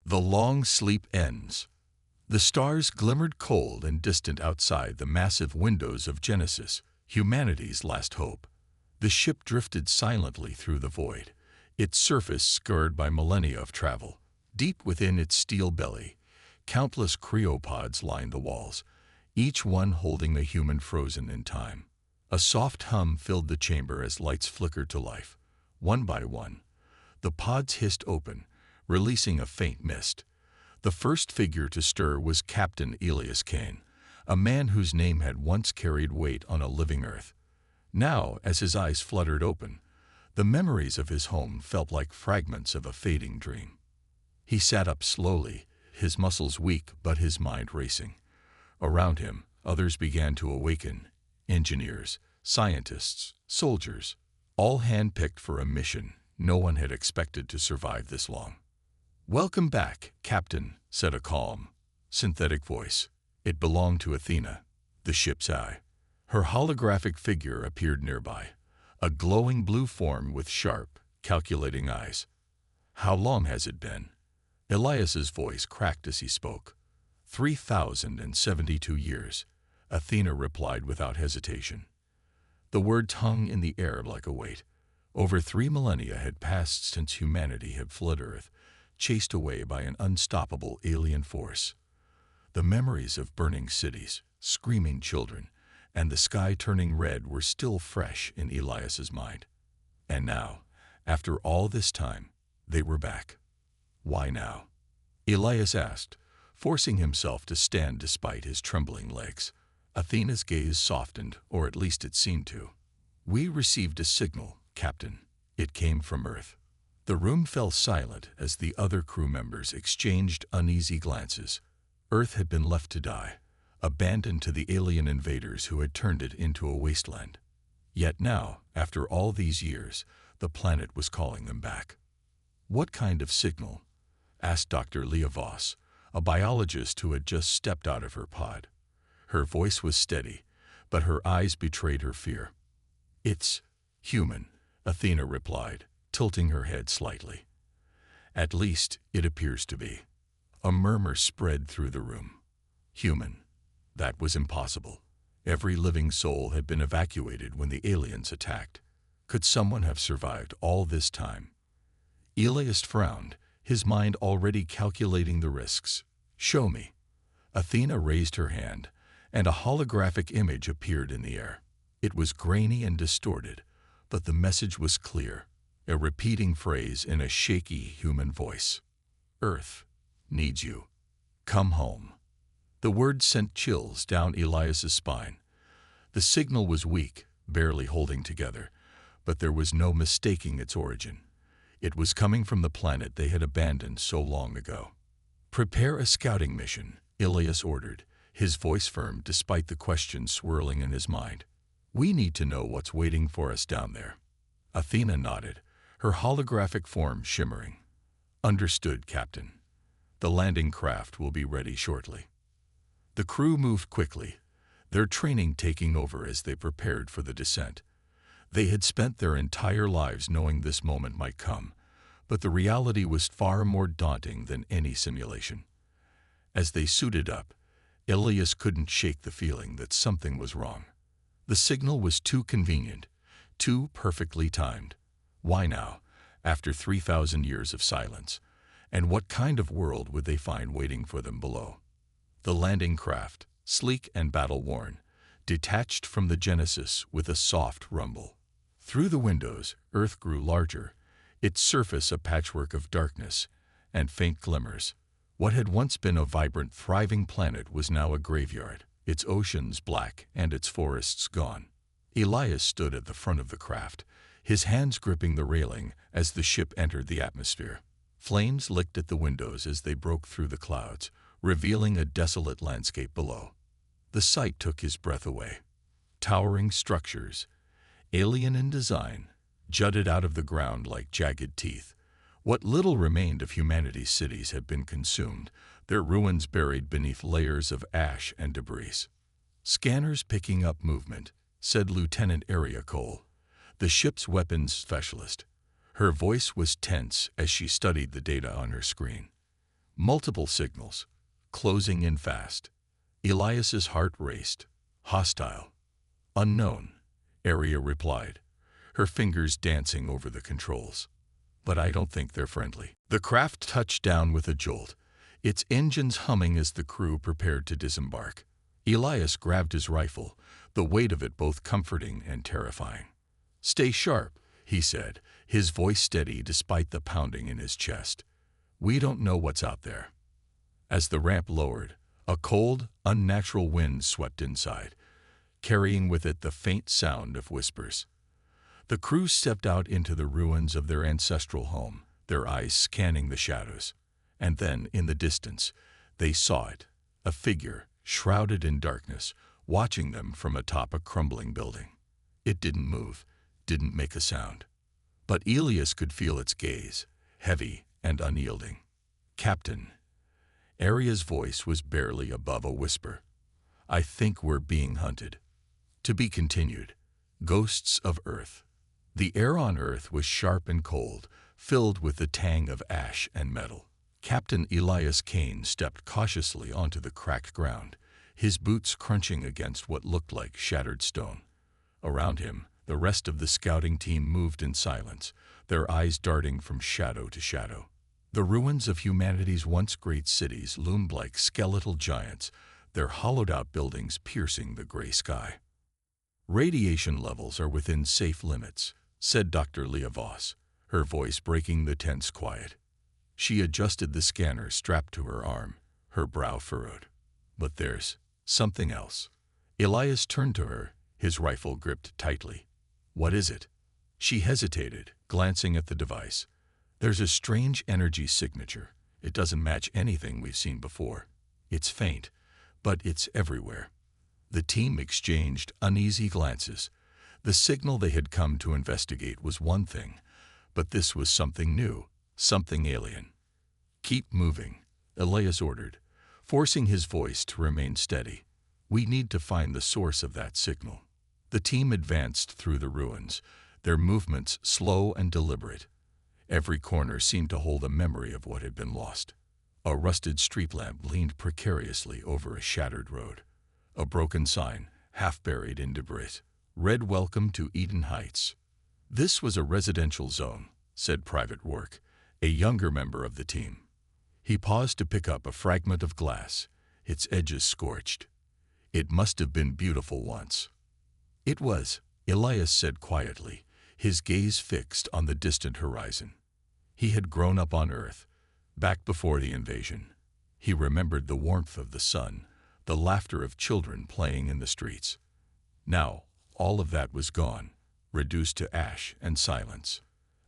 The long sleep ends. The stars glimmered cold and distant outside the massive windows of Genesis, humanity's last hope. The ship drifted silently through the void, its surface scarred by millennia of travel. Deep within its steel belly, countless cryopods lined the walls, each one holding a human frozen in time. A soft hum filled the chamber as lights flickered to life. One by one, the pods hissed open, releasing a faint mist. The first figure to stir was Captain Elias Kane, a man whose name had once carried weight on a living Earth. Now, as his eyes fluttered open, the memories of his home felt like fragments of a fading dream. He sat up slowly, his muscles weak but his mind racing. Around him, others began to awaken: engineers, scientists, soldiers, all handpicked for a mission no one had expected to survive this long. "Welcome back, Captain," said a calm, synthetic voice. It belonged to Athena, the ship's eye. Her holographic figure appeared nearby, a glowing blue form with sharp, calculating eyes. "How long has it been?" Elias's voice cracked as he spoke. 3,072 years, Athena replied without hesitation. The words hung in the air like a weight. Over 3 millennia had passed since humanity had fled Earth, chased away by an unstoppable alien force. The memories of burning cities, screaming children, and the sky turning red were still fresh in Elias's mind. And now, after all this time, they were back. "Why now?" Elias asked, forcing himself to stand despite his trembling legs. Athena's gaze softened, or at least it seemed to. "We received a signal, Captain. It came from Earth." The room fell silent as the other crew members exchanged uneasy glances. Earth had been left to die, abandoned to the alien invaders who had turned it into a wasteland. Yet now, after all these years, the planet was calling them back. "What kind of signal?" asked Dr. Leah Voss, a biologist who had just stepped out of her pod. Her voice was steady, but her eyes betrayed her fear. "It's human," Athena replied, tilting her head slightly. "At least, it appears to be." A murmur spread through the room. Human. That was impossible. Every living soul had been evacuated when the aliens attacked. Could someone have survived all this time? Elias frowned, his mind already calculating the risks. "Show me." Athena raised her hand, and a holographic image appeared in the air. It was grainy and distorted, but the message was clear, a repeating phrase in a shaky human voice. "Earth needs you. Come home." The word sent chills down Elias's spine. The signal was weak, barely holding together, but there was no mistaking its origin. It was coming from the planet they had abandoned so long ago. "Prepare a scouting mission," Elias ordered, his voice firm despite the questions swirling in his mind. "We need to know what's waiting for us down there." Athena nodded, her holographic form shimmering. "Understood, Captain. The landing craft will be ready shortly." The crew moved quickly, their training taking over as they prepared for the descent. They had spent their entire lives knowing this moment might come, but the reality was far more daunting than any simulation. As they suited up, Elias couldn't shake the feeling that something was wrong. The signal was too convenient, too perfectly timed. Why now, after 3,000 years of silence? And what kind of world would they find waiting for them below? The landing craft, sleek and battle-worn, detached from the Genesis with a soft rumble. Through the windows, Earth grew larger, its surface a patchwork of darkness and faint glimmers. What had once been a vibrant, thriving planet was now a graveyard, its oceans black and its forests gone. Elias stood at the front of the craft, his hands gripping the railing as the ship entered the atmosphere. Flames licked at the windows as they broke through the clouds, revealing a desolate landscape below. The sight took his breath away. Towering structures, alien in design, jutted out of the ground like jagged teeth. What little remained of humanity's cities had been consumed, their ruins buried beneath layers of ash and debris. "Scanners picking up movement," said Lieutenant Aria Cole, the ship's weapons specialist. Her voice was tense as she studied the data on her screen. Multiple signals, closing in fast. Elias's heart raced. Hostile. Unknown, Aria replied, her fingers dancing over the controls. But I don't think they're friendly. The craft touched down with a jolt, its engines humming as the crew prepared to disembark. Elias grabbed his rifle, the weight of it both comforting and terrifying. "Stay sharp," he said, his voice steady despite the pounding in his chest. "We don't know what's out there." As the ramp lowered, a cold, unnatural wind swept inside, carrying with it the faint sound of whispers. The crew stepped out into the ruins of their ancestral home, their eyes scanning the shadows. And then, in the distance, they saw it, a figure, shrouded in darkness, watching them from atop a crumbling building. It didn't move, didn't make a sound. But Elias could feel its gaze, heavy and unyielding. "Captain." Aria's voice was barely above a whisper. "I think we're being hunted." To be continued. Ghosts of Earth. The air on Earth was sharp and cold, filled with the tang of ash and metal. Captain Elias Kane stepped cautiously onto the cracked ground, his boots crunching against what looked like shattered stone. Around him, the rest of the scouting team moved in silence, their eyes darting from shadow to shadow. The ruins of humanity's once great cities loomed like skeletal giants, their hollowed-out buildings piercing the gray sky. "Radiation levels are within safe limits," said Dr. Leah Voss, her voice breaking the tense quiet. She adjusted the scanner strapped to her arm, her brow furrowed. "But there's something else." Elias turned to her, his rifle gripped tightly. "What is it?" She hesitated, glancing at the device. "There's a strange energy signature. It doesn't match anything we've seen before. It's faint, but it's everywhere." The team exchanged uneasy glances. The signal they had come to investigate was one thing, but this was something new, something alien. "Keep moving," Elias ordered, forcing his voice to remain steady. "We need to find the source of that signal." The team advanced through the ruins, their movements slow and deliberate. Every corner seemed to hold a memory of what had been lost. A rusted street lamp leaned precariously over a shattered road. A broken sign, half buried in debris, read "Welcome to Eden Heights." "This was a residential zone," said Private Work, a younger member of the team. He paused to pick up a fragment of glass, its edges scorched. "It must have been beautiful once." "It was," Elias said quietly, his gaze fixed on the distant horizon. He had grown up on Earth, back before the invasion. He remembered the warmth of the sun, the laughter of children playing in the streets. Now, all of that was gone, reduced to ash and silence.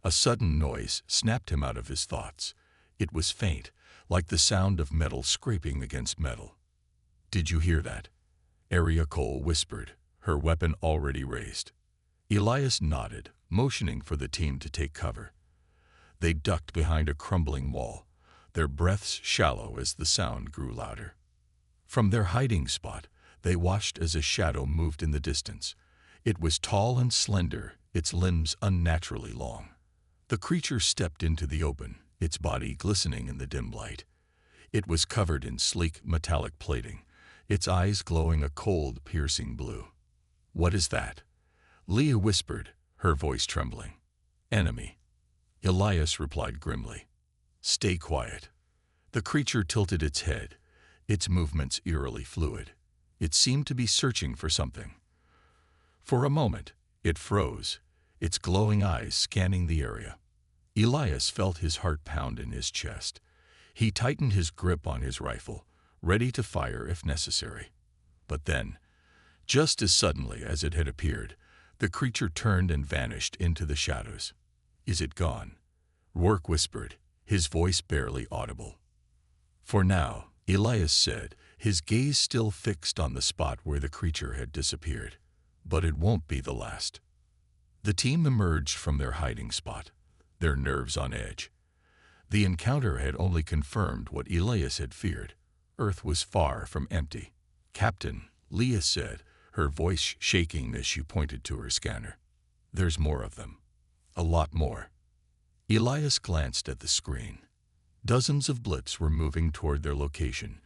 A sudden noise snapped him out of his thoughts. It was faint, like the sound of metal scraping against metal. "Did you hear that?" Aria Cole whispered, her weapon already raised. Elias nodded, motioning for the team to take cover. They ducked behind a crumbling wall, their breaths shallow as the sound grew louder. From their hiding spot, they watched as a shadow moved in the distance. It was tall and slender, its limbs unnaturally long. The creature stepped into the open, its body glistening in the dim light. It was covered in sleek metallic plating, its eyes glowing a cold, piercing blue. "What is that?" Leah whispered, her voice trembling. "Enemy." Elias replied grimly. "Stay quiet." The creature tilted its head, its movements eerily fluid. It seemed to be searching for something. For a moment, it froze, its glowing eyes scanning the area. Elias felt his heart pound in his chest. He tightened his grip on his rifle, ready to fire if necessary. But then, just as suddenly as it had appeared, the creature turned and vanished into the shadows. "Is it gone?" Rourke whispered, his voice barely audible. "For now," Elias said, his gaze still fixed on the spot where the creature had disappeared. "But it won't be the last." The team emerged from their hiding spot, their nerves on edge. The encounter had only confirmed what Elias had feared. Earth was far from empty. "Captain," Leah said, her voice shaking as she pointed to her scanner. "There's more of them. A lot more." Elias glanced at the screen. Dozens of blips were moving toward their location,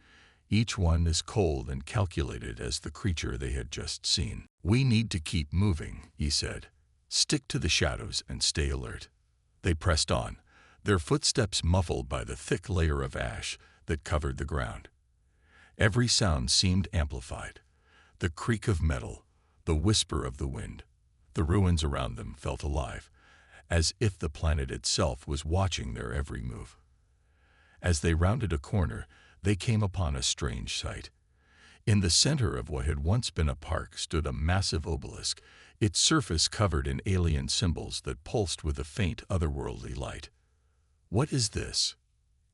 each one as cold and calculated as the creature they had just seen. "We need to keep moving," he said. "Stick to the shadows and stay alert." They pressed on, their footsteps muffled by the thick layer of ash that covered the ground. Every sound seemed amplified. The creak of metal, the whisper of the wind. The ruins around them felt alive, as if the planet itself was watching their every move. As they rounded a corner, they came upon a strange sight. In the center of what had once been a park stood a massive obelisk, its surface covered in alien symbols that pulsed with a faint, otherworldly light. "What is this?"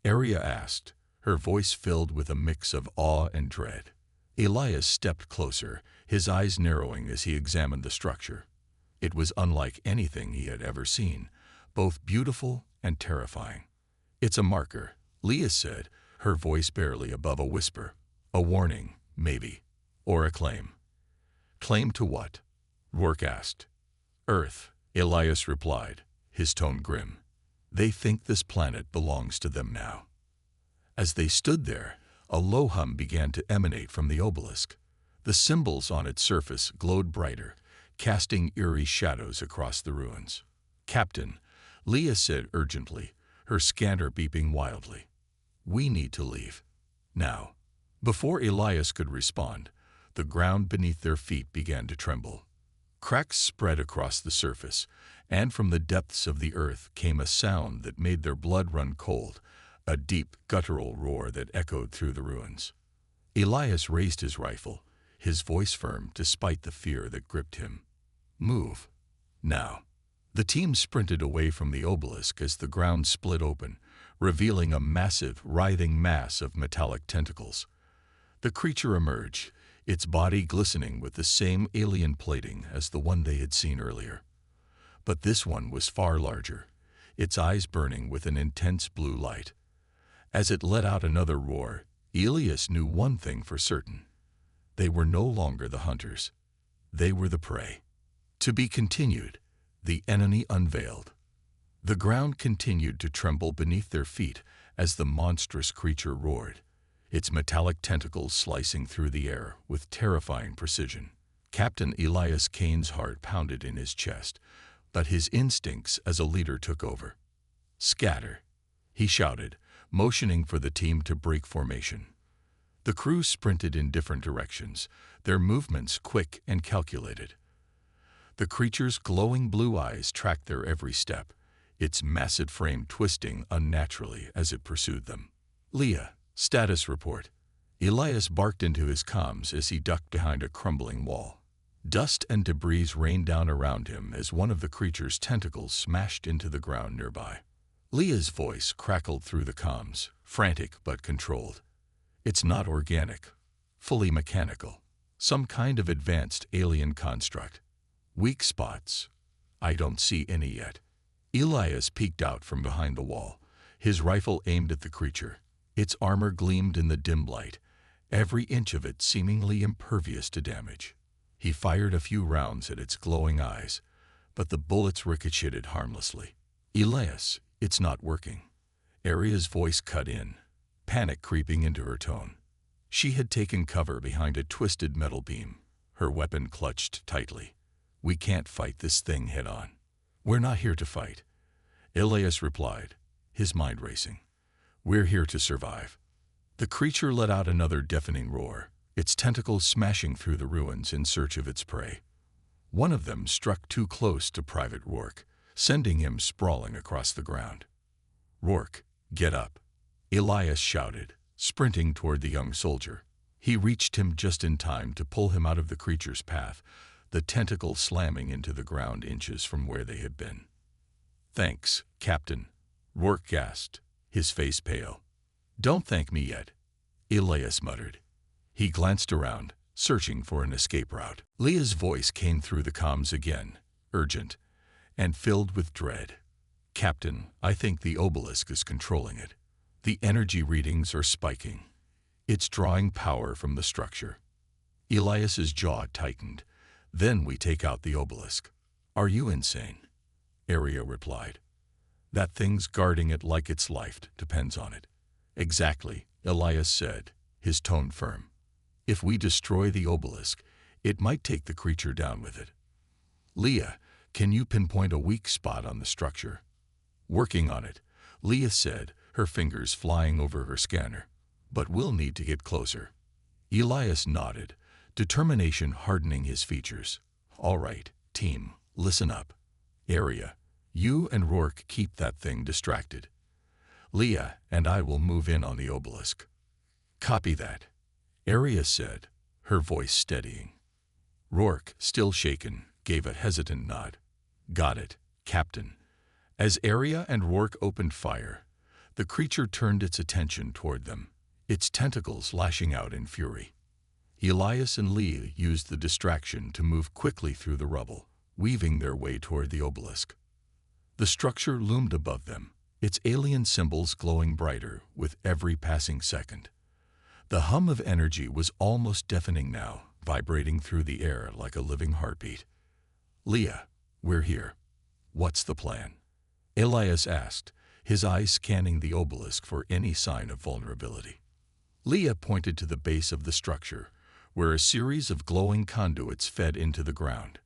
Arya asked, her voice filled with a mix of awe and dread. Elias stepped closer, his eyes narrowing as he examined the structure. It was unlike anything he had ever seen, both beautiful and terrifying. "It's a marker," Leah said, her voice barely above a whisper. "A warning, maybe. Or a claim." "Claim to what?" Rourke asked. "Earth," Elias replied, his tone grim. "They think this planet belongs to them now." As they stood there, a low hum began to emanate from the obelisk. The symbols on its surface glowed brighter, casting eerie shadows across the ruins. "Captain," Leah said urgently, her scanner beeping wildly. "We need to leave. Now." Before Elias could respond, the ground beneath their feet began to tremble. Cracks spread across the surface, and from the depths of the earth came a sound that made their blood run cold, a deep, guttural roar that echoed through the ruins. Elias raised his rifle, his voice firm despite the fear that gripped him. "Move. Now." The team sprinted away from the obelisk as the ground split open, revealing a massive, writhing mass of metallic tentacles. The creature emerged, its body glistening with the same alien plating as the one they had seen earlier. But this one was far larger, its eyes burning with an intense blue light. As it let out another roar, Elias knew one thing for certain. They were no longer the hunters. They were the prey. To be continued, the enemy unveiled. The ground continued to tremble beneath their feet as the monstrous creature roared, its metallic tentacles slicing through the air with terrifying precision. Captain Elias Kane's heart pounded in his chest, but his instincts as a leader took over. "Scatter," he shouted, motioning for the team to break formation. The crew sprinted in different directions, their movements quick and calculated. The creature's glowing blue eyes tracked their every step, its massive frame twisting unnaturally as it pursued them. "Leah, status report." Elias barked into his comms as he ducked behind a crumbling wall. Dust and debris rained down around him as one of the creature's tentacles smashed into the ground nearby. Leah's voice crackled through the comms, frantic but controlled. "It's not organic, fully mechanical. Some kind of advanced alien construct. Weak spots? I don't see any yet." Elias peeked out from behind the wall, his rifle aimed at the creature. Its armor gleamed in the dim light, every inch of it seemingly impervious to damage. He fired a few rounds at its glowing eyes, but the bullets ricocheted harmlessly. "Elias, it's not working." Arya's voice cut in, panic creeping into her tone. She had taken cover behind a twisted metal beam, her weapon clutched tightly. "We can't fight this thing head-on." "We're not here to fight," Elias replied, his mind racing. "We're here to survive." The creature let out another deafening roar, its tentacles smashing through the ruins in search of its prey. One of them struck too close to Private Rourke, sending him sprawling across the ground. "Rourke, get up," Elias shouted, sprinting toward the young soldier. He reached him just in time to pull him out of the creature's path, the tentacle slamming into the ground inches from where they had been. "Thanks, Captain," Rourke gasped, his face pale. "Don't thank me yet," Elias muttered. He glanced around, searching for an escape route. Leah's voice came through the comms again, urgent, and filled with dread. "Captain, I think the obelisk is controlling it. The energy readings are spiking. It's drawing power from the structure." Elias's jaw tightened. "Then we take out the obelisk." "Are you insane?" Arya replied. That thing's guarding it like its life depends on it. Exactly, Elias said, his tone firm. If we destroy the obelisk, it might take the creature down with it. Leah, can you pinpoint a weak spot on the structure? Working on it, Leah said, her fingers flying over her scanner. But we'll need to get closer. Elias nodded, determination hardening his features. All right, team, listen up. Area, you and Rourke keep that thing distracted. Leah and I will move in on the obelisk. Copy that, Area said, her voice steadying. Rourke, still shaken, gave a hesitant nod. Got it, Captain. As Area and Rourke opened fire, the creature turned its attention toward them, its tentacles lashing out in fury. Elias and Leah used the distraction to move quickly through the rubble, weaving their way toward the obelisk. The structure loomed above them, its alien symbols glowing brighter with every passing second. The hum of energy was almost deafening now, vibrating through the air like a living heartbeat. Leah, we're here. What's the plan? Elias asked, his eyes scanning the obelisk for any sign of vulnerability. Leah pointed to the base of the structure, where a series of glowing conduits fed into the ground.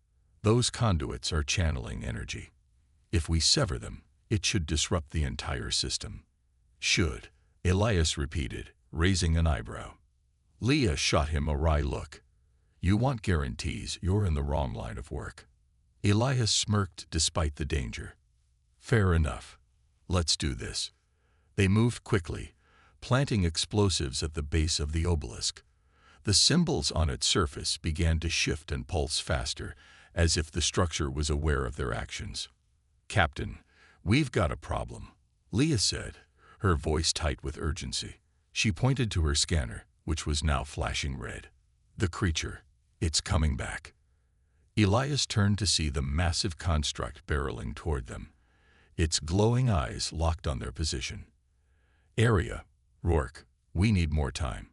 Those conduits are channeling energy. If we sever them, it should disrupt the entire system. Should, Elias repeated, raising an eyebrow. Leah shot him a wry look. You want guarantees, you're in the wrong line of work. Elias smirked despite the danger. Fair enough. Let's do this. They moved quickly, planting explosives at the base of the obelisk. The symbols on its surface began to shift and pulse faster, as if the structure was aware of their actions. Captain, we've got a problem, Leah said, her voice tight with urgency. She pointed to her scanner, which was now flashing red. The creature, it's coming back. Elias turned to see the massive construct barreling toward them, its glowing eyes locked on their position. Area, Rourke, we need more time.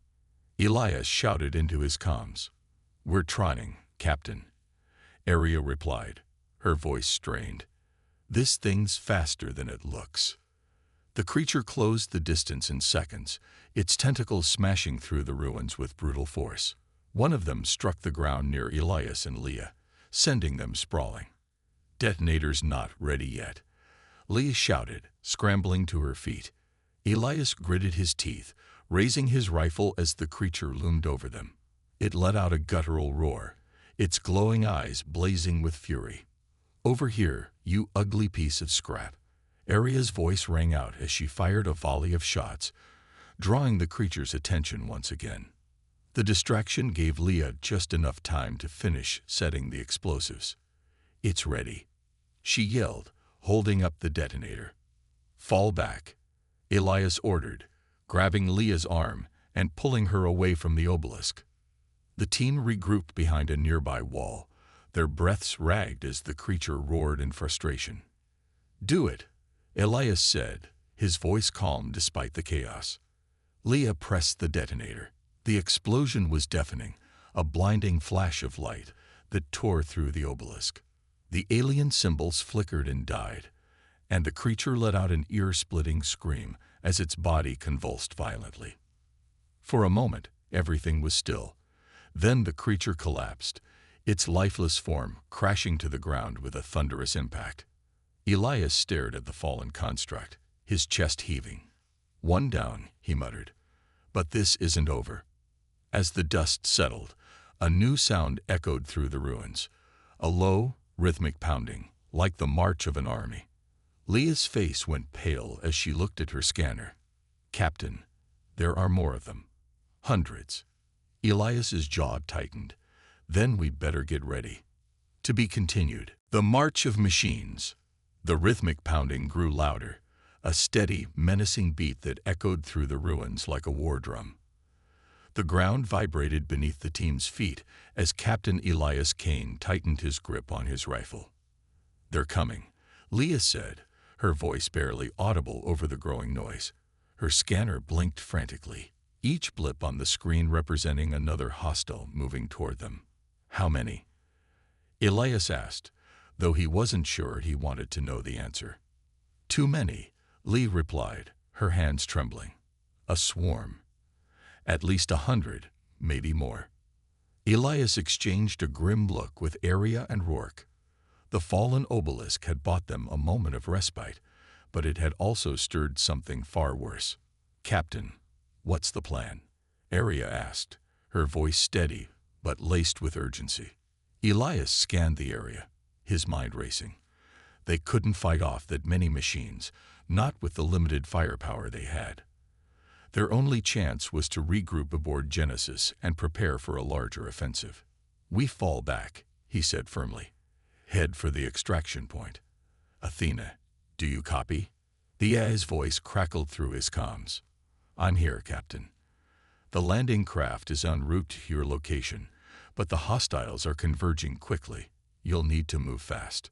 Elias shouted into his comms. We're trying, Captain. Area replied, her voice strained. This thing's faster than it looks. The creature closed the distance in seconds, its tentacles smashing through the ruins with brutal force. One of them struck the ground near Elias and Leah, sending them sprawling. Detonator's not ready yet, Leah shouted, scrambling to her feet. Elias gritted his teeth, raising his rifle as the creature loomed over them. It let out a guttural roar, its glowing eyes blazing with fury. Over here, you ugly piece of scrap. Aria's voice rang out as she fired a volley of shots, drawing the creature's attention once again. The distraction gave Leah just enough time to finish setting the explosives. It's ready, she yelled, holding up the detonator. Fall back, Elias ordered, grabbing Leah's arm and pulling her away from the obelisk. The team regrouped behind a nearby wall, their breaths ragged as the creature roared in frustration. Do it, Elias said, his voice calm despite the chaos. Leah pressed the detonator. The explosion was deafening, a blinding flash of light that tore through the obelisk. The alien symbols flickered and died, and the creature let out an ear-splitting scream as its body convulsed violently. For a moment, everything was still. Then the creature collapsed, its lifeless form crashing to the ground with a thunderous impact. Elias stared at the fallen construct, his chest heaving. One down, he muttered. But this isn't over. As the dust settled, a new sound echoed through the ruins, a low, rhythmic pounding, like the march of an army. Leah's face went pale as she looked at her scanner. Captain, there are more of them. Hundreds. Elias's jaw tightened. Then we'd better get ready. To be continued. The march of machines. The rhythmic pounding grew louder, a steady, menacing beat that echoed through the ruins like a war drum. The ground vibrated beneath the team's feet as Captain Elias Kane tightened his grip on his rifle. They're coming, Leah said, her voice barely audible over the growing noise. Her scanner blinked frantically, each blip on the screen representing another hostile moving toward them. How many? Elias asked, though he wasn't sure he wanted to know the answer. Too many, Lee replied, her hands trembling. A swarm. At least 100, maybe more. Elias exchanged a grim look with Arya and Rourke. The fallen obelisk had bought them a moment of respite, but it had also stirred something far worse. "Captain, what's the plan?" Arya asked, her voice steady but laced with urgency. Elias scanned the area, his mind racing. They couldn't fight off that many machines, not with the limited firepower they had. Their only chance was to regroup aboard Genesis and prepare for a larger offensive. "We fall back," he said firmly. "Head for the extraction point. Athena, do you copy?" The AI's voice crackled through his comms. "I'm here, Captain. The landing craft is en route to your location, but the hostiles are converging quickly. You'll need to move fast."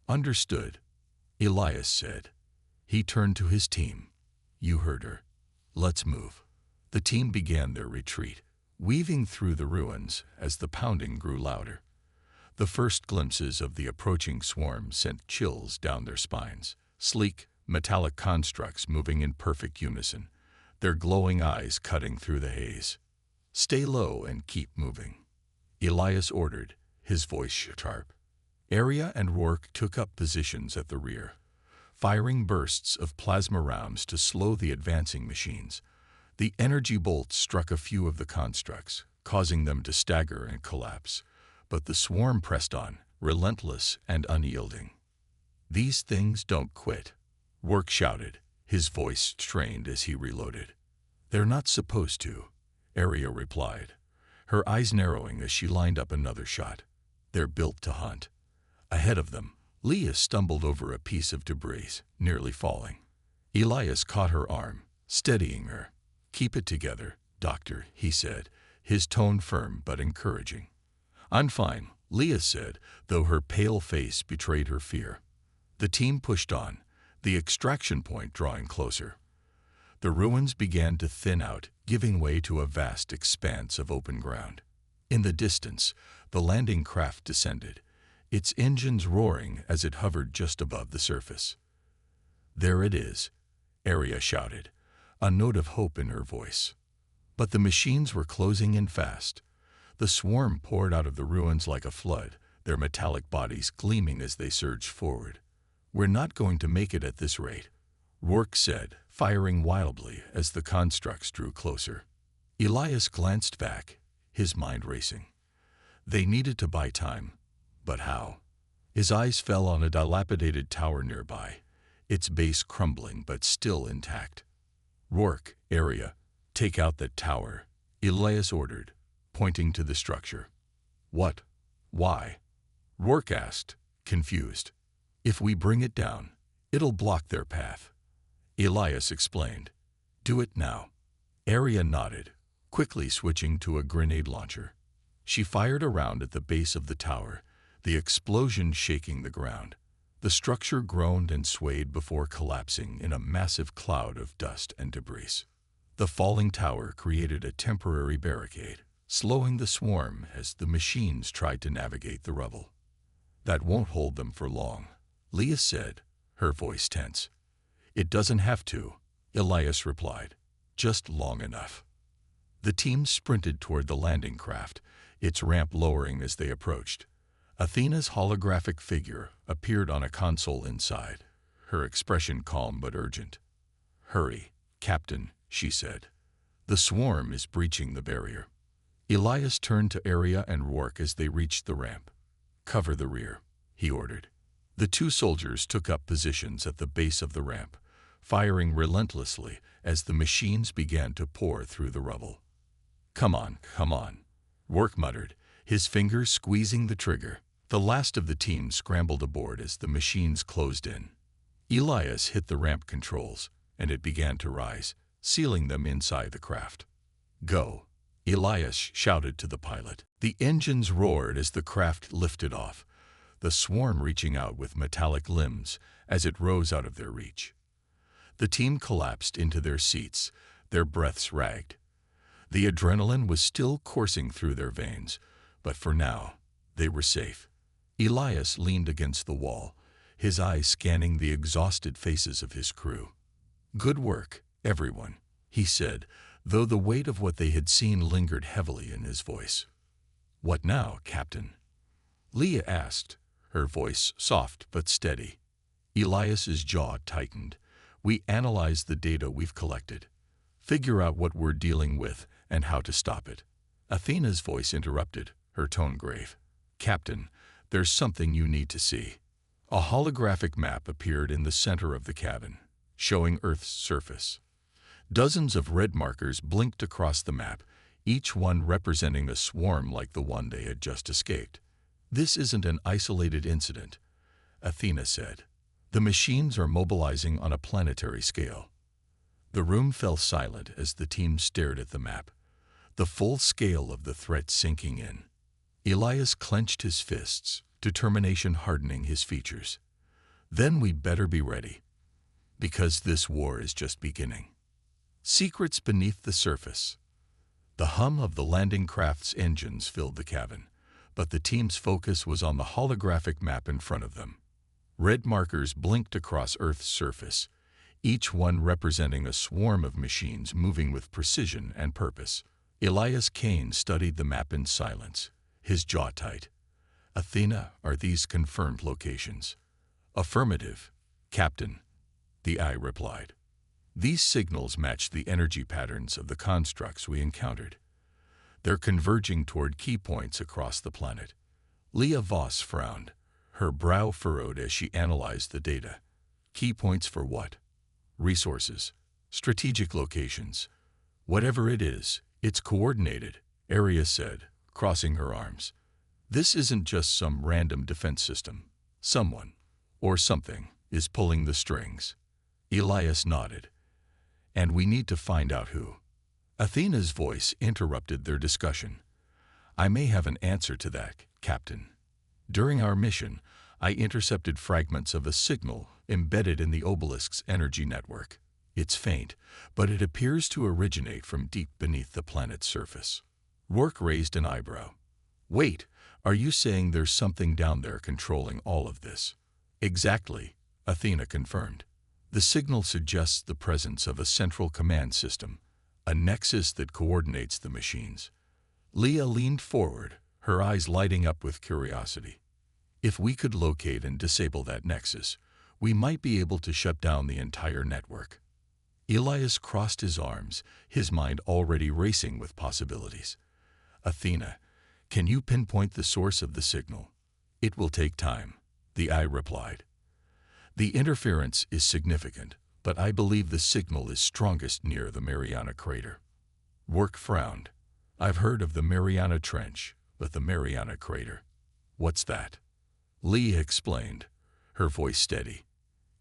"Understood," Elias said. He turned to his team. "You heard her. Let's move." The team began their retreat, weaving through the ruins as the pounding grew louder. The first glimpses of the approaching swarm sent chills down their spines. Sleek, metallic constructs moving in perfect unison, their glowing eyes cutting through the haze. "Stay low and keep moving," Elias ordered, his voice sharp. Arya and Rourke took up positions at the rear, firing bursts of plasma rounds to slow the advancing machines. The energy bolts struck a few of the constructs, causing them to stagger and collapse, but the swarm pressed on, relentless and unyielding. "These things don't quit," Rourke shouted, his voice strained as he reloaded. "They're not supposed to," Arya replied, her eyes narrowing as she lined up another shot. "They're built to hunt." Ahead of them, Leah stumbled over a piece of debris, nearly falling. Elias caught her arm, steadying her. "Keep it together, Doctor," he said, his tone firm but encouraging. "I'm fine," Leah said, though her pale face betrayed her fear. The team pushed on, the extraction point drawing closer. The ruins began to thin out, giving way to a vast expanse of open ground. In the distance, the landing craft descended, its engines roaring as it hovered just above the surface. "There it is," Arya shouted, a note of hope in her voice. But the machines were closing in fast. The swarm poured out of the ruins like a flood, their metallic bodies gleaming as they surged forward. "We're not going to make it at this rate," Rourke said, firing wildly as the constructs drew closer. Elias glanced back, his mind racing. They needed to buy time. But how? His eyes fell on a dilapidated tower nearby, its base crumbling but still intact. "Rourke, Arya, take out that tower," Elias ordered, pointing to the structure. "What? Why?" Rourke asked, confused. "If we bring it down, it'll block their path," Elias explained. "Do it now." Arya nodded, quickly switching to a grenade launcher. She fired a round at the base of the tower, the explosion shaking the ground. The structure groaned and swayed before collapsing in a massive cloud of dust and debris. The falling tower created a temporary barricade, slowing the swarm as the machines tried to navigate the rubble. "That won't hold them for long," Leah said, her voice tense. "It doesn't have to," Elias replied. "Just long enough." The team sprinted toward the landing craft, its ramp lowering as they approached. Athena's holographic figure appeared on a console inside, her expression calm but urgent. "Hurry, Captain," she said. "The swarm is breaching the barrier." Elias turned to Arya and Rourke as they reached the ramp. "Cover the rear," he ordered. The two soldiers took up positions at the base of the ramp, firing relentlessly as the machines began to pour through the rubble. Come on," Rourke muttered, his fingers squeezing the trigger. The last of the team scrambled aboard as the machines closed in. Elias hit the ramp controls, and it began to rise, sealing them inside the craft. "Go," Elias shouted to the pilot. The engines roared as the craft lifted off, the swarm reaching out with metallic limbs as it rose out of their reach. The team collapsed into their seats, their breaths ragged. The adrenaline was still coursing through their veins, but for now, they were safe. Elias leaned against the wall, his eyes scanning the exhausted faces of his crew. "Good work, everyone," he said, though the weight of what they had seen lingered heavily in his voice. "What now, Captain?" Leah asked, her voice soft but steady. Elias's jaw tightened. "We analyze the data we've collected. Figure out what we're dealing with and how to stop it." Athena's voice interrupted, her tone grave. "Captain, there's something you need to see." A holographic map appeared in the center of the cabin, showing Earth's surface. Dozens of red markers blinked across the map, each one representing a swarm like the one they had just escaped. "This isn't an isolated incident," Athena said. "The machines are mobilizing on a planetary scale." The room fell silent as the team stared at the map, the full scale of the threat sinking in. Elias clenched his fists, determination hardening his features. "Then we'd better be ready, because this war is just beginning." Secrets beneath the surface. The hum of the landing craft's engines filled the cabin, but the team's focus was on the holographic map in front of them. Red markers blinked across Earth's surface, each one representing a swarm of machines moving with precision and purpose. Elias Kane studied the map in silence, his jaw tight. "Athena, are these confirmed locations?" "Affirmative, Captain," the eye replied. "These signals match the energy patterns of the constructs we encountered. They're converging toward key points across the planet." Leah Voss frowned, her brow furrowed as she analyzed the data. "Key points for what?" "Resources, strategic locations. Whatever it is, it's coordinated," Aria said, crossing her arms. "This isn't just some random defense system. Someone, or something, is pulling the strings." Elias nodded. "And we need to find out who." Athena's voice interrupted their discussion. "I may have an answer to that, Captain. During our mission, I intercepted fragments of a signal embedded in the obelisk's energy network. It's faint, but it appears to originate from deep beneath the planet's surface." Rourke raised an eyebrow. "Wait, are you saying there's something down there controlling all of this?" "Exactly," Athena confirmed. "The signal suggests the presence of a central command system, a nexus that coordinates the machines." Leah leaned forward, her eyes lighting up with curiosity. "If we could locate and disable that nexus, we might be able to shut down the entire network." Elias crossed his arms, his mind already racing with possibilities. "Athena, can you pinpoint the source of the signal?" "It will take time," the eye replied. "The interference is significant, but I believe the signal is strongest near the Mariana crater." Rourke frowned. "I've heard of the Mariana Trench, but the Mariana crater. What's that?" Leah explained, her voice steady.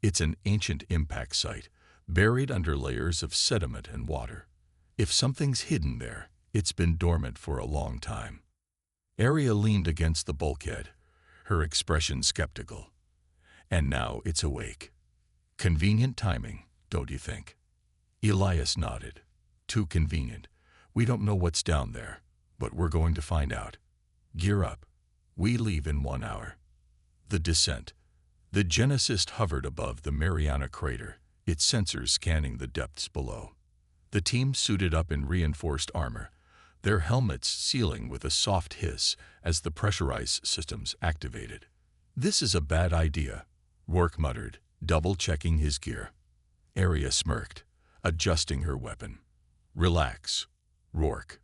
"It's an ancient impact site, buried under layers of sediment and water. If something's hidden there, it's been dormant for a long time." Aria leaned against the bulkhead, her expression skeptical. "And now it's awake. Convenient timing, don't you think?" Elias nodded. "Too convenient. We don't know what's down there, but we're going to find out. Gear up. We leave in 1 hour." The descent. The Genesis hovered above the Mariana crater, its sensors scanning the depths below. The team suited up in reinforced armor, their helmets sealing with a soft hiss as the pressurized systems activated. "This is a bad idea," Rourke muttered, double-checking his gear. Aria smirked, adjusting her weapon. "Relax, Rourke.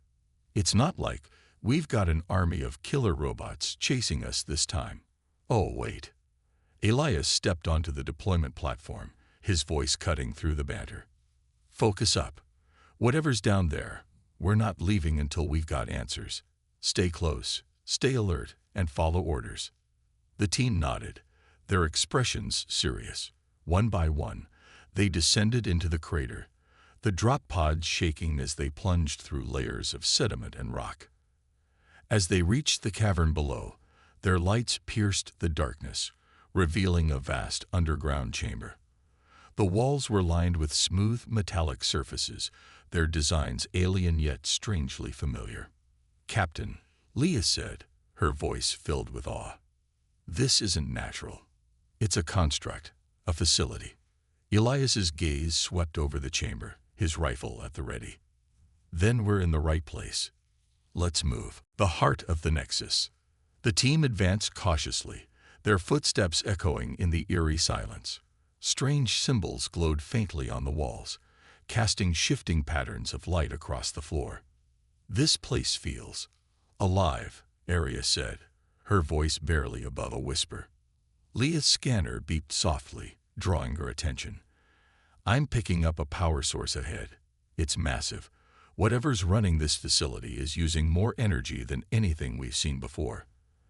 It's not like we've got an army of killer robots chasing us this time." "Oh, wait." Elias stepped onto the deployment platform, his voice cutting through the banter. "Focus up. Whatever's down there, we're not leaving until we've got answers. Stay close, stay alert, and follow orders." The team nodded, their expressions serious. One by one, they descended into the crater, the drop pods shaking as they plunged through layers of sediment and rock. As they reached the cavern below, their lights pierced the darkness, revealing a vast underground chamber. The walls were lined with smooth, metallic surfaces, their designs alien yet strangely familiar. "Captain," Leah said, her voice filled with awe. "This isn't natural. It's a construct, a facility. Elias's gaze swept over the chamber, his rifle at the ready. Then we're in the right place. Let's move. The heart of the Nexus. The team advanced cautiously, their footsteps echoing in the eerie silence. Strange symbols glowed faintly on the walls, casting shifting patterns of light across the floor. This place feels alive, Arya said, her voice barely above a whisper. Leah's scanner beeped softly, drawing her attention. I'm picking up a power source ahead. It's massive. Whatever's running this facility is using more energy than anything we've seen before.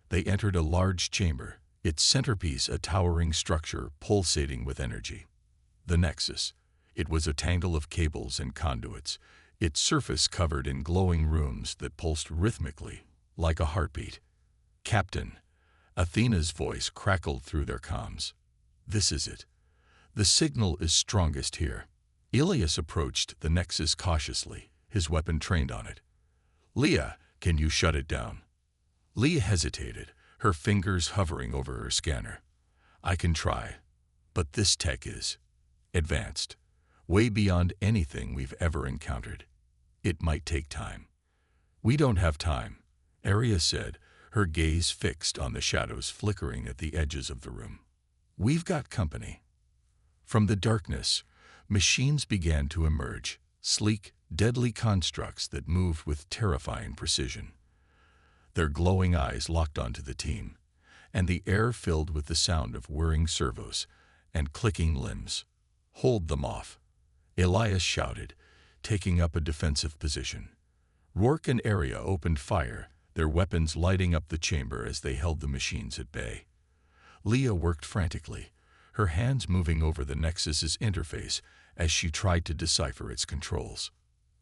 They entered a large chamber, its centerpiece a towering structure pulsating with energy. The Nexus. It was a tangle of cables and conduits, its surface covered in glowing rooms that pulsed rhythmically, like a heartbeat. Captain, Athena's voice crackled through their comms. This is it. The signal is strongest here. Elias approached the Nexus cautiously, his weapon trained on it. Leah, can you shut it down? Leah hesitated, her fingers hovering over her scanner. I can try, but this tech is advanced, way beyond anything we've ever encountered. It might take time. We don't have time, Arya said, her gaze fixed on the shadows flickering at the edges of the room. We've got company. From the darkness, machines began to emerge, sleek, deadly constructs that moved with terrifying precision. Their glowing eyes locked onto the team, and the air filled with the sound of whirring servos and clicking limbs. Hold them off, Elias shouted, taking up a defensive position. Rourke and Arya opened fire, their weapons lighting up the chamber as they held the machines at bay. Leah worked frantically, her hands moving over the Nexus's interface as she tried to decipher its controls.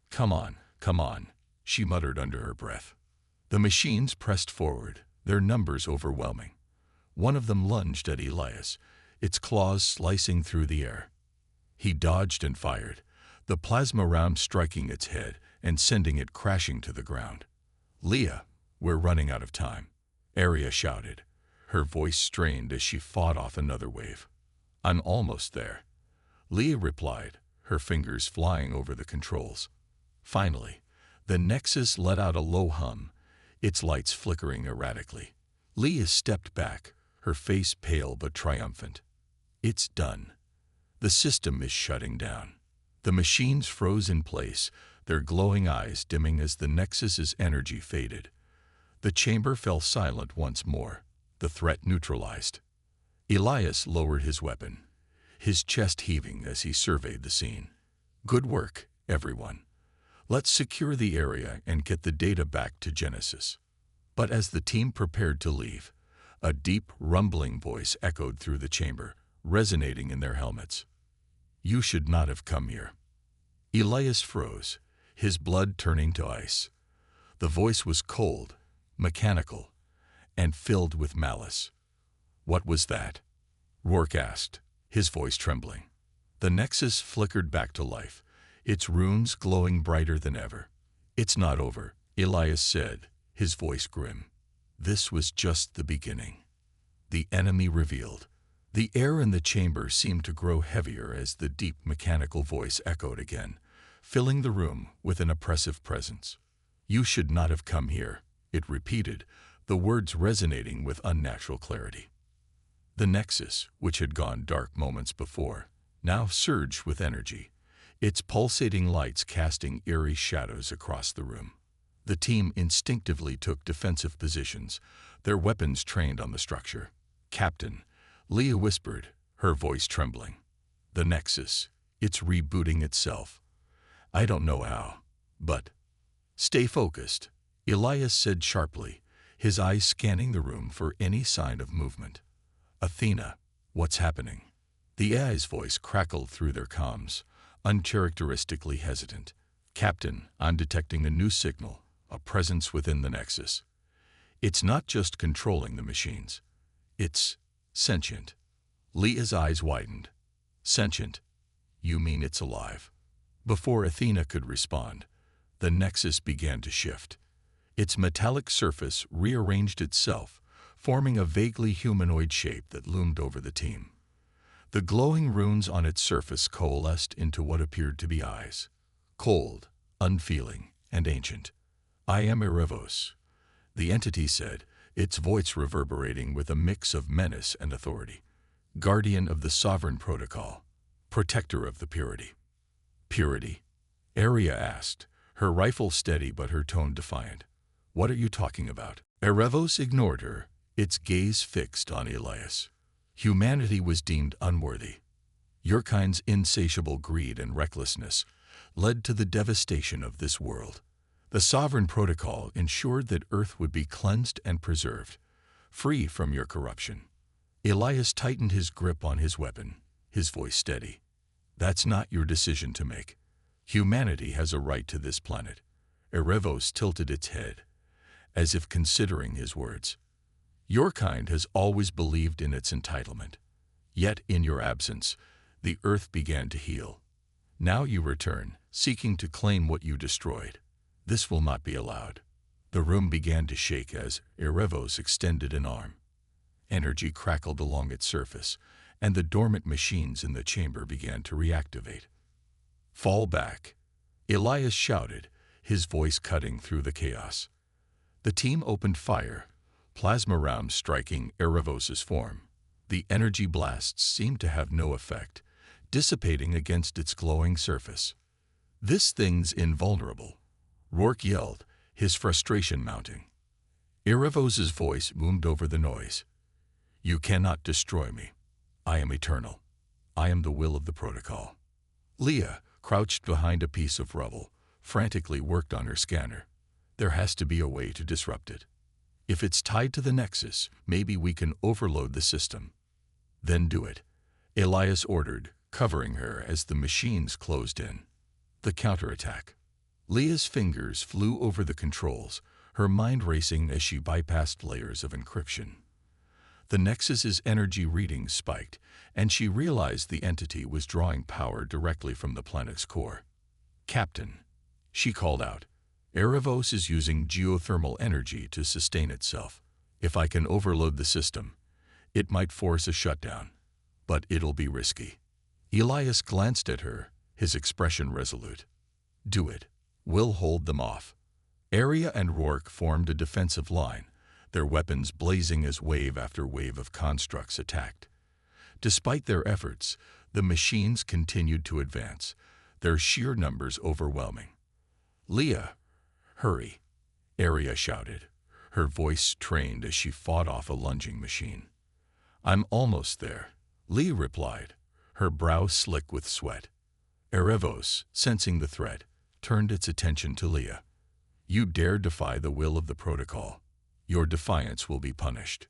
Come on, she muttered under her breath. The machines pressed forward, their numbers overwhelming. One of them lunged at Elias, its claws slicing through the air. He dodged and fired, the plasma round striking its head and sending it crashing to the ground. Leah, we're running out of time, Arya shouted, her voice strained as she fought off another wave. I'm almost there, Leah replied, her fingers flying over the controls. Finally, the Nexus let out a low hum, its lights flickering erratically. Leah stepped back, her face pale but triumphant. It's done. The system is shutting down. The machines froze in place, their glowing eyes dimming as the Nexus's energy faded. The chamber fell silent once more, the threat neutralized. Elias lowered his weapon, his chest heaving as he surveyed the scene. Good work, everyone. Let's secure the area and get the data back to Genesis. But as the team prepared to leave, a deep, rumbling voice echoed through the chamber, resonating in their helmets. You should not have come here. Elias froze, his blood turning to ice. The voice was cold, mechanical, and filled with malice. What was that? Rourke asked, his voice trembling. The Nexus flickered back to life, its runes glowing brighter than ever. It's not over, Elias said, his voice grim. This was just the beginning. The enemy revealed. The air in the chamber seemed to grow heavier as the deep mechanical voice echoed again, filling the room with an oppressive presence. You should not have come here, it repeated, the words resonating with unnatural clarity. The Nexus, which had gone dark moments before, now surged with energy, its pulsating lights casting eerie shadows across the room. The team instinctively took defensive positions, their weapons trained on the structure. Captain, Leah whispered, her voice trembling. The Nexus, it's rebooting itself. I don't know how, but stay focused, Elias said sharply, his eyes scanning the room for any sign of movement. Athena, what's happening? The AI's voice crackled through their comms, uncharacteristically hesitant. Captain, I'm detecting a new signal, a presence within the Nexus. It's not just controlling the machines. It's sentient. Leah's eyes widened. Sentient? You mean it's alive? Before Athena could respond, the Nexus began to shift. Its metallic surface rearranged itself, forming a vaguely humanoid shape that loomed over the team. The glowing runes on its surface coalesced into what appeared to be eyes. Cold, unfeeling, and ancient. "I am Erebos," the entity said, its voice reverberating with a mix of menace and authority. "Guardian of the sovereign protocol. Protector of the purity." "Purity?" Aria asked, her rifle steady but her tone defiant. "What are you talking about?" Erebos ignored her, its gaze fixed on Elias. Humanity was deemed unworthy. Your kind's insatiable greed and recklessness led to the devastation of this world. The Sovereign Protocol ensured that Earth would be cleansed and preserved, free from your corruption. Elias tightened his grip on his weapon, his voice steady. "That's not your decision to make. Humanity has a right to this planet." Erebos tilted its head, as if considering his words. "Your kind has always believed in its entitlement. Yet, in your absence, the Earth began to heal. Now you return, seeking to claim what you destroyed. This will not be allowed." The room began to shake as Erebos extended an arm. Energy crackled along its surface, and the dormant machines in the chamber began to reactivate. "Fall back," Elias shouted, his voice cutting through the chaos. The team opened fire, plasma rounds striking Erebos' form. The energy blasts seemed to have no effect, dissipating against its glowing surface. "This thing's invulnerable," Rourke yelled, his frustration mounting. Erebos' voice boomed over the noise. "You cannot destroy me. I am eternal. I am the will of the protocol." Leah, crouched behind a piece of rubble, frantically worked on her scanner. "There has to be a way to disrupt it. If it's tied to the Nexus, maybe we can overload the system." "Then do it," Elias ordered, covering her as the machines closed in. The counterattack. Leah's fingers flew over the controls, her mind racing as she bypassed layers of encryption. The Nexus's energy readings spiked, and she realized the entity was drawing power directly from the planet's core. "Captain," she called out, "Erebos is using geothermal energy to sustain itself. If I can overload the system, it might force a shutdown, but it'll be risky." Elias glanced at her, his expression resolute. "Do it. We'll hold them off." Aria and Rourke formed a defensive line, their weapons blazing as wave after wave of constructs attacked. Despite their efforts, the machines continued to advance, their sheer numbers overwhelming. "Leah, hurry," Aria shouted, her voice trained as she fought off a lunging machine. "I'm almost there," Leah replied, her brow slick with sweat. Erebos, sensing the threat, turned its attention to Leah. "You dare defy the will of the protocol. Your defiance will be punished."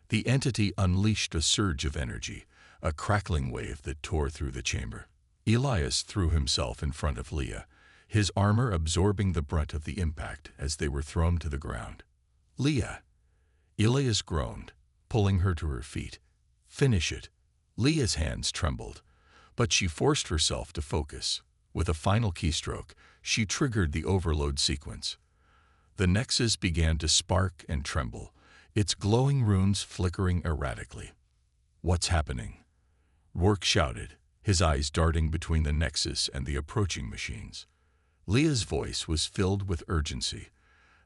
The entity unleashed a surge of energy, a crackling wave that tore through the chamber. Elias threw himself in front of Leah, his armor absorbing the brunt of the impact as they were thrown to the ground. "Leah!" Elias groaned, pulling her to her feet. "Finish it." Leah's hands trembled, but she forced herself to focus. With a final keystroke, she triggered the overload sequence. The Nexus began to spark and tremble, its glowing runes flickering erratically. "What's happening?" Rourke shouted, his eyes darting between the Nexus and the approaching machines. Leah's voice was filled with urgency.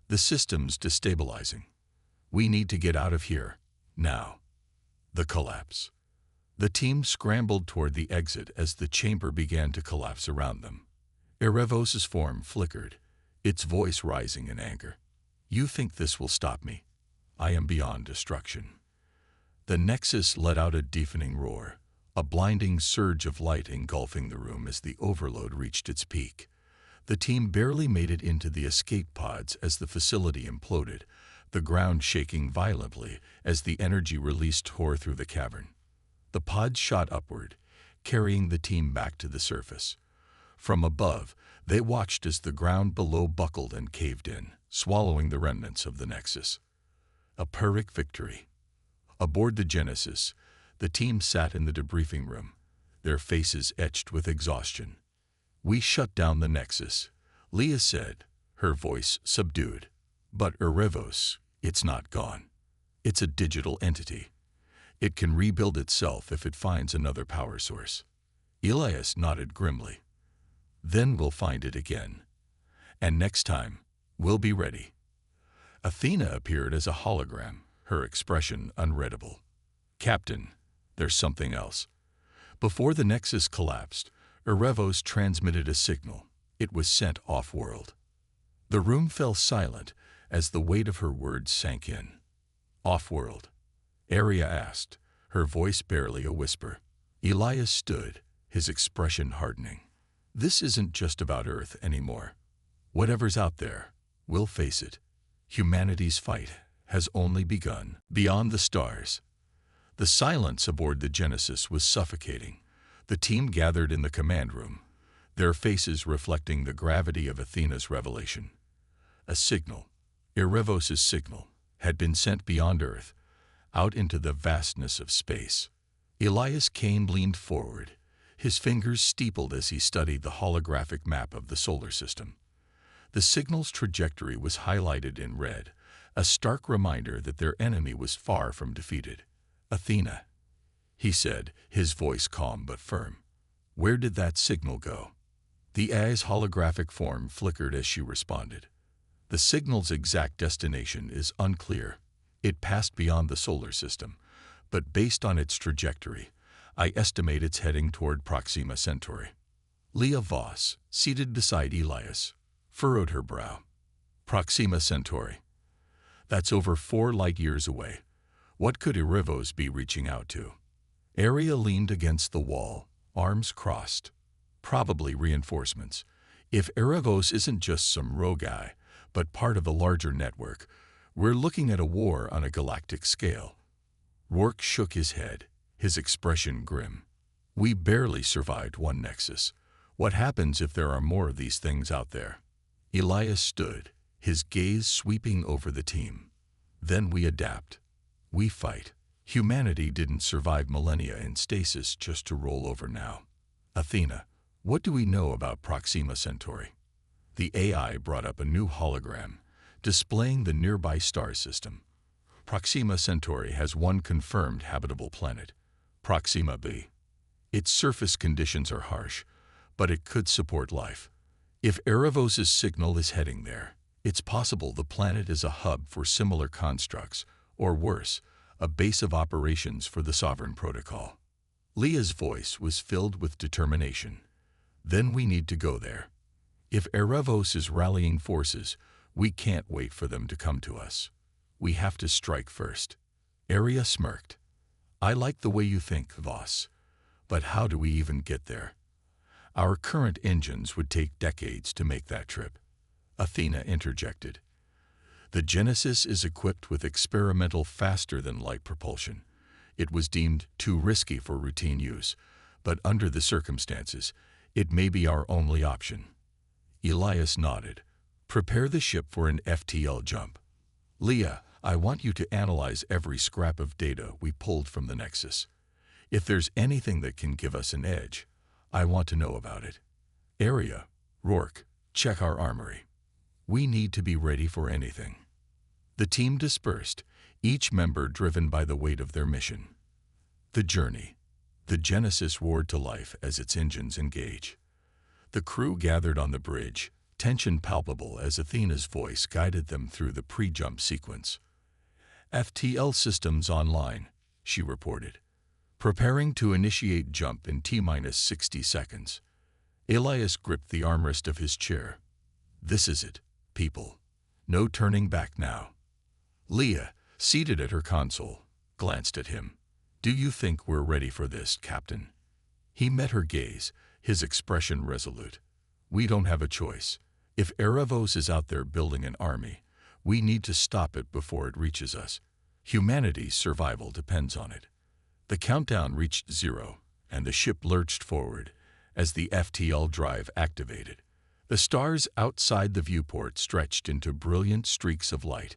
"The system's destabilizing. We need to get out of here, now." The collapse. The team scrambled toward the exit as the chamber began to collapse around them. Erebos' form flickered, its voice rising in anger. "You think this will stop me? I am beyond destruction." The Nexus let out a deafening roar, a blinding surge of light engulfing the room as the overload reached its peak. The team barely made it into the escape pods as the facility imploded, the ground shaking violently as the energy release tore through the cavern. The pods shot upward, carrying the team back to the surface. From above, they watched as the ground below buckled and caved in, swallowing the remnants of the Nexus. A Pyrrhic victory. Aboard the Genesis, the team sat in the debriefing room, their faces etched with exhaustion. "We shut down the Nexus," Leah said, her voice subdued. "But Erebos, it's not gone. It's a digital entity. It can rebuild itself if it finds another power source. Elias nodded grimly. Then we'll find it again. And next time, we'll be ready. Athena appeared as a hologram, her expression unreadable. Captain, there's something else. Before the Nexus collapsed, Erebos transmitted a signal. It was sent off-world. The room fell silent as the weight of her words sank in. Off-world? Aria asked, her voice barely a whisper. Elias stood, his expression hardening. This isn't just about Earth anymore. Whatever's out there, we'll face it. Humanity's fight has only begun. Beyond the stars. The silence aboard the Genesis was suffocating. The team gathered in the command room, their faces reflecting the gravity of Athena's revelation. A signal, Erebos' signal, had been sent beyond Earth, out into the vastness of space. Elias Kane leaned forward, his fingers steepled as he studied the holographic map of the solar system. The signal's trajectory was highlighted in red, a stark reminder that their enemy was far from defeated. Athena, he said, his voice calm but firm. Where did that signal go? The AI's holographic form flickered as she responded. The signal's exact destination is unclear. It passed beyond the solar system, but based on its trajectory, I estimate it's heading toward Proxima Centauri. Leah Voss, seated beside Elias, furrowed her brow. Proxima Centauri. That's over 4 light-years away. What could Erebos be reaching out to? Aria leaned against the wall, arms crossed. Probably reinforcements. If Erebos isn't just some rogue guy, but part of a larger network, we're looking at a war on a galactic scale. Rourke shook his head, his expression grim. We barely survived one Nexus. What happens if there are more of these things out there? Elias stood, his gaze sweeping over the team. Then we adapt. We fight. Humanity didn't survive millennia in stasis just to roll over now. Athena, what do we know about Proxima Centauri? The AI brought up a new hologram, displaying the nearby star system. Proxima Centauri has one confirmed habitable planet, Proxima b. Its surface conditions are harsh, but it could support life. If Erebos' signal is heading there, it's possible the planet is a hub for similar constructs, or worse, a base of operations for the Sovereign Protocol. Leah's voice was filled with determination. Then we need to go there. If Erebos is rallying forces, we can't wait for them to come to us. We have to strike first. Aria smirked. I like the way you think, Voss. But how do we even get there? Our current engines would take decades to make that trip. Athena interjected. The Genesis is equipped with experimental faster-than-light propulsion. It was deemed too risky for routine use, but under the circumstances, it may be our only option. Elias nodded. Prepare the ship for an FTL jump. Leah, I want you to analyze every scrap of data we pulled from the Nexus. If there's anything that can give us an edge, I want to know about it. Aria, Rourke, check our armory. We need to be ready for anything. The team dispersed, each member driven by the weight of their mission. The journey. The Genesis roared to life as its engines engage. The crew gathered on the bridge, tension palpable as Athena's voice guided them through the pre-jump sequence. FTL systems online, she reported. Preparing to initiate jump in T-minus 60 seconds. Elias gripped the armrest of his chair. This is it, people. No turning back now. Leah, seated at her console, glanced at him. Do you think we're ready for this, Captain? He met her gaze, his expression resolute. We don't have a choice. If Erebos is out there building an army, we need to stop it before it reaches us. Humanity's survival depends on it. The countdown reached 0, and the ship lurched forward as the FTL drive activated. The stars outside the viewport stretched into brilliant streaks of light,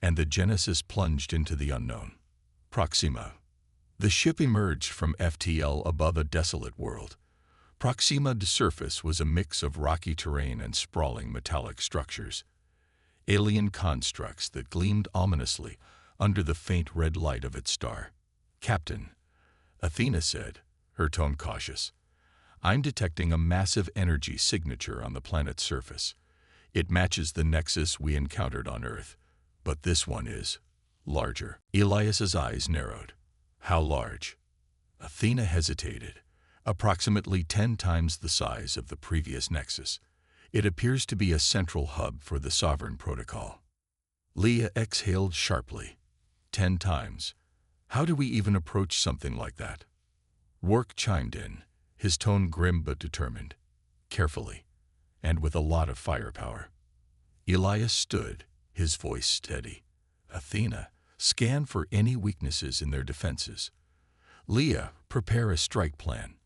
and the Genesis plunged into the unknown. Proxima. The ship emerged from FTL above a desolate world. Proxima's surface was a mix of rocky terrain and sprawling metallic structures. Alien constructs that gleamed ominously under the faint red light of its star. "Captain," Athena said, her tone cautious, "I'm detecting a massive energy signature on the planet's surface. It matches the nexus we encountered on Earth, but this one is larger." Elias's eyes narrowed. "How large?" Athena hesitated. "Approximately 10 times the size of the previous nexus. It appears to be a central hub for the sovereign protocol." Leah exhaled sharply. 10 times. How do we even approach something like that? Rourke chimed in, his tone grim but determined. "Carefully, and with a lot of firepower." Elias stood, his voice steady. "Athena, scan for any weaknesses in their defenses. Leah, prepare a strike plan.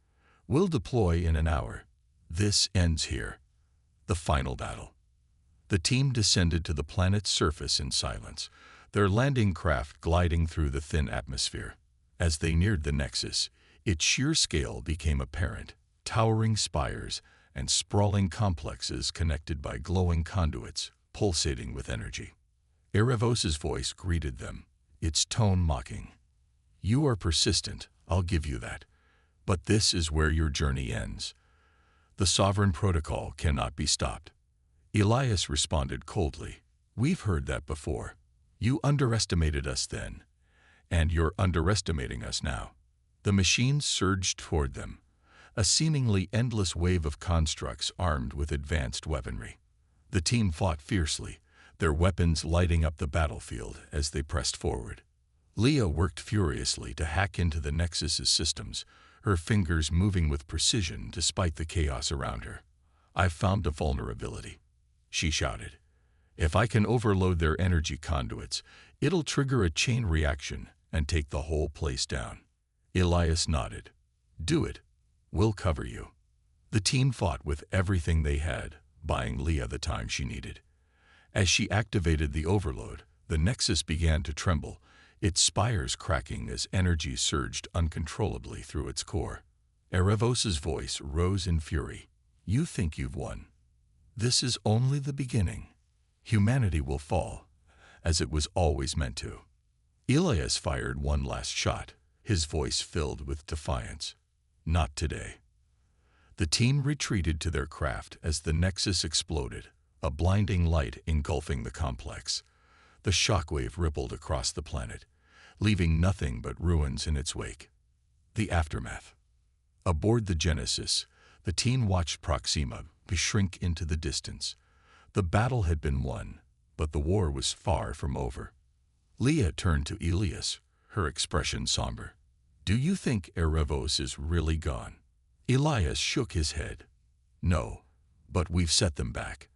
We'll deploy in an hour. This ends here." The final battle. The team descended to the planet's surface in silence, their landing craft gliding through the thin atmosphere. As they neared the nexus, its sheer scale became apparent: towering spires and sprawling complexes connected by glowing conduits, pulsating with energy. Erebos' voice greeted them, its tone mocking. "You are persistent, I'll give you that. But this is where your journey ends. The sovereign protocol cannot be stopped." Elias responded coldly, "We've heard that before. You underestimated us then, and you're underestimating us now." The machines surged toward them, a seemingly endless wave of constructs armed with advanced weaponry. The team fought fiercely, their weapons lighting up the battlefield as they pressed forward. Leah worked furiously to hack into the Nexus's systems, her fingers moving with precision despite the chaos around her. "I've found a vulnerability," she shouted. "If I can overload their energy conduits, it'll trigger a chain reaction and take the whole place down." Elias nodded. "Do it. We'll cover you." The team fought with everything they had, buying Leah the time she needed. As she activated the overload, the Nexus began to tremble, its spires cracking as energy surged uncontrollably through its core. Erebos' voice rose in fury. "You think you've won. This is only the beginning. Humanity will fall, as it was always meant to." Elias fired one last shot, his voice filled with defiance. "Not today." The team retreated to their craft as the Nexus exploded, a blinding light engulfing the complex. The shockwave rippled across the planet, leaving nothing but ruins in its wake. The aftermath. Aboard the Genesis, the team watched Proxima shrink into the distance. The battle had been won, but the war was far from over. Leah turned to Elias, her expression somber. "Do you think Erebos is really gone?" Elias shook his head. "No, but we've set them back.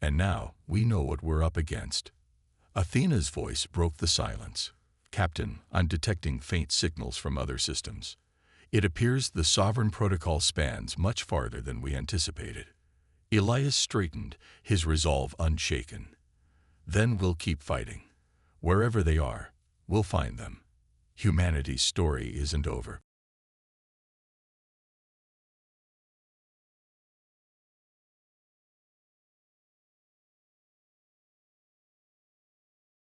And now we know what we're up against." Athena's voice broke the silence. "Captain, I'm detecting faint signals from other systems. It appears the Sovereign Protocol spans much farther than we anticipated." Elias straightened, his resolve unshaken. "Then we'll keep fighting. Wherever they are, we'll find them. Humanity's story isn't over."